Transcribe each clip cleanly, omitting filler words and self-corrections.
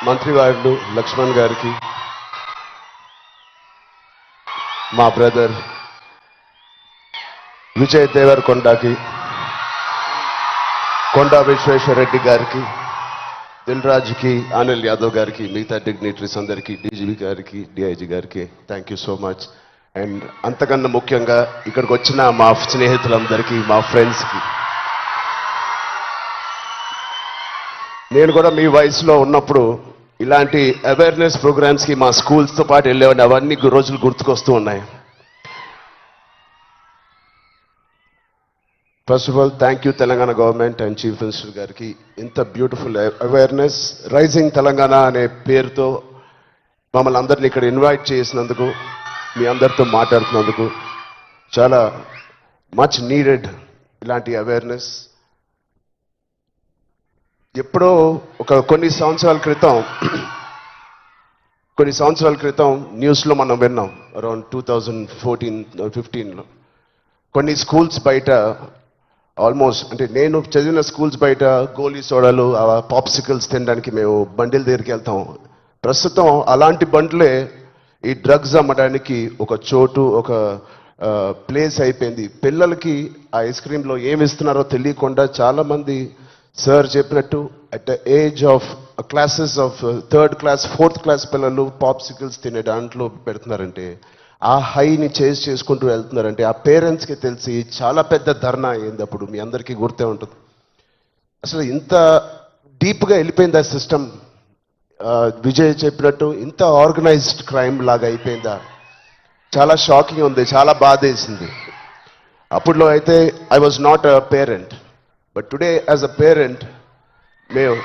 మంత్రివారులు లక్ష్మణ్ గారికి, మా బ్రదర్ విజయ్ దేవరకొండకి, కొండా విశ్వేశ్వరరెడ్డి గారికి, దిల్ రాజుకి, అనిల్ యాదవ్ గారికి, మిగతా డిగ్నిటరీస్ అందరికీ, డీజీపీ గారికి, డిఐజీ గారికి thank you so much. And అంతకన్నా ముఖ్యంగా ఇక్కడికి వచ్చిన మా స్నేహితులందరికీ, మా ఫ్రెండ్స్కి, నేను కూడా మీ వయసులో ఉన్నప్పుడు ఇలాంటి అవేర్నెస్ ప్రోగ్రామ్స్కి మా స్కూల్స్తో పాటు వెళ్ళేవాడిని. అవన్నీ రోజులు గుర్తుకొస్తూ ఉన్నాయి. First of all thank you Telangana government and chief minister గారికి. ఇంత బ్యూటిఫుల్ అవేర్నెస్ రైజింగ్ తెలంగాణ అనే పేరుతో మమ్మల్ని అందరినీ ఇక్కడ ఇన్వైట్ చేసినందుకు, మీ అందరితో మాట్లాడుతున్నందుకు చాలా మచ్ నీడెడ్ ఇలాంటి అవేర్నెస్. ఎప్పుడో కొన్ని సంవత్సరాల క్రితం న్యూస్లో మనం విన్నాం, అరౌండ్ 2014-15లో కొన్ని స్కూల్స్ బయట ఆల్మోస్ట్, అంటే నేను చదివిన స్కూల్స్ బయట గోలీ సోడాలు, పాప్సికల్స్ తినడానికి మేము బండిల దగ్గరికి వెళ్తాం. ప్రస్తుతం అలాంటి బండ్లే ఈ డ్రగ్స్ అమ్మడానికి ఒక చోటు, ఒక ప్లేస్ అయిపోయింది. పిల్లలకి ఆ ఐస్ క్రీమ్లో ఏమి ఇస్తున్నారో తెలియకుండా చాలామంది సార్ చెప్పినట్టు at the age of classes of 3rd class 4th class పిల్లలు పాప్సికల్స్ తినే దాంట్లో పెడుతున్నారంటే, ఆ హైని చేసుకుంటూ వెళ్తున్నారంటే ఆ పేరెంట్స్కి తెలిసి చాలా పెద్ద ధర్నా అయింది. అప్పుడు మీ అందరికీ గుర్తే ఉంటుంది. అసలు ఇంత డీప్గా వెళ్ళిపోయింది ఆ సిస్టమ్. విజయ్ చెప్పినట్టు ఇంత ఆర్గనైజ్డ్ క్రైమ్ లాగా అయిపోయిందా? చాలా షాకింగ్ ఉంది, చాలా బాధ వేసింది. అప్పుడులో అయితే I was not a parent, but today as a parent మేము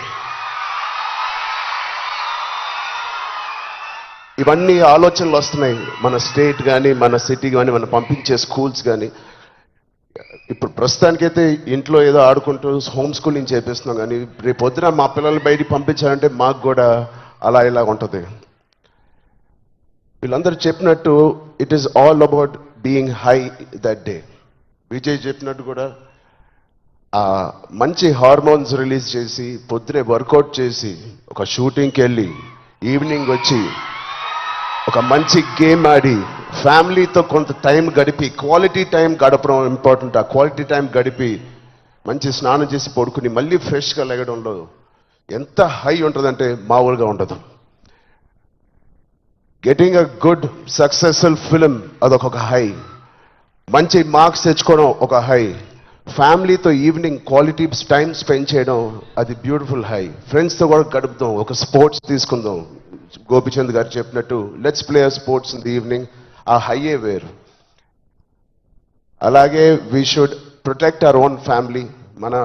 ఇవన్నీ ఆలోచనలు వస్తున్నాయి. మన స్టేట్ కానీ, మన సిటీ కానీ, మనం పంపించే స్కూల్స్ కానీ. ఇప్పుడు ప్రస్తుతానికైతే ఇంట్లో ఏదో ఆడుకుంటూ హోమ్ స్కూలింగ్ చేపిస్తున్నాం, కానీ రేపు పొద్దున మా పిల్లల్ని బయటికి పంపించాలంటే మాకు కూడా అలా ఇలా ఉంటుంది. వీళ్ళందరూ చెప్పినట్టు it is all about being high that day. Vijay చెప్పినట్టు కూడా మంచి హార్మోన్స్ రిలీజ్ చేసి, పొద్దునే వర్కౌట్ చేసి, ఒక షూటింగ్కి వెళ్ళి ఈవినింగ్ వచ్చి ఒక మంచి గేమ్ ఆడి, ఫ్యామిలీతో కొంత టైం గడిపి, క్వాలిటీ టైం గడపడం ఇంపార్టెంట్. ఆ క్వాలిటీ టైం గడిపి మంచి స్నానం చేసి పడుకుని మళ్ళీ ఫ్రెష్గా లెగడంలో ఎంత హై ఉంటుందంటే మామూలుగా ఉండదు. Getting a good successful film అదొక హై, మంచి మార్క్స్ తెచ్చుకోవడం ఒక హై, ఫ్యామిలీతో ఈవినింగ్ క్వాలిటీ టైం స్పెండ్ చేయడం అది బ్యూటిఫుల్ హై, ఫ్రెండ్స్తో కూడా గడుపుదాం, ఒక స్పోర్ట్స్ తీసుకుందాం. గోపిచంద్ గారు చెప్పినట్టు let's play sports in the evening, ఆ హైయే వేరు. అలాగే we should protect our own family, మన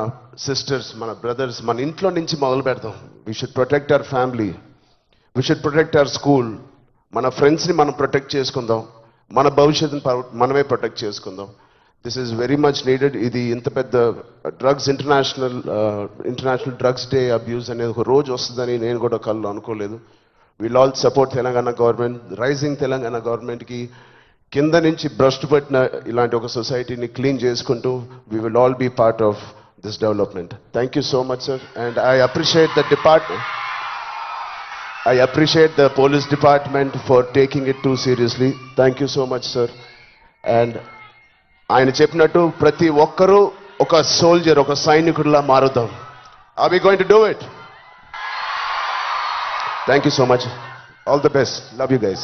సిస్టర్స్, మన బ్రదర్స్, మన ఇంట్లో నుంచి మొదలు పెడతాం. We should protect our family, we should protect our school, మన ఫ్రెండ్స్ని మనం ప్రొటెక్ట్ చేసుకుందాం, మన భవిష్యత్తుని మనమే ప్రొటెక్ట్ చేసుకుందాం. This is very much needed. ఇది ఇంత పెద్ద drugs international drugs day abuse అనేది ఒక రోజు వస్తుందని నేను కూడా కళ్ళు అనుకోలేదు. Will all support Telangana government, rising Telangana గవర్నమెంట్కి కింద నుంచి భ్రష్టు పట్టిన ఇలాంటి ఒక సొసైటీని క్లీన్ చేసుకుంటూ we will all be part of this development. Thank you so much sir. And I appreciate the police department for taking it too seriously. Thank you so much sir. And ఆయన చెప్పినట్టు ప్రతి ఒక్కరూ ఒక soldier, ఒక సైనికుడిలా మారుదాం. Are we going to do it? Thank you so much. All the best. Love you guys.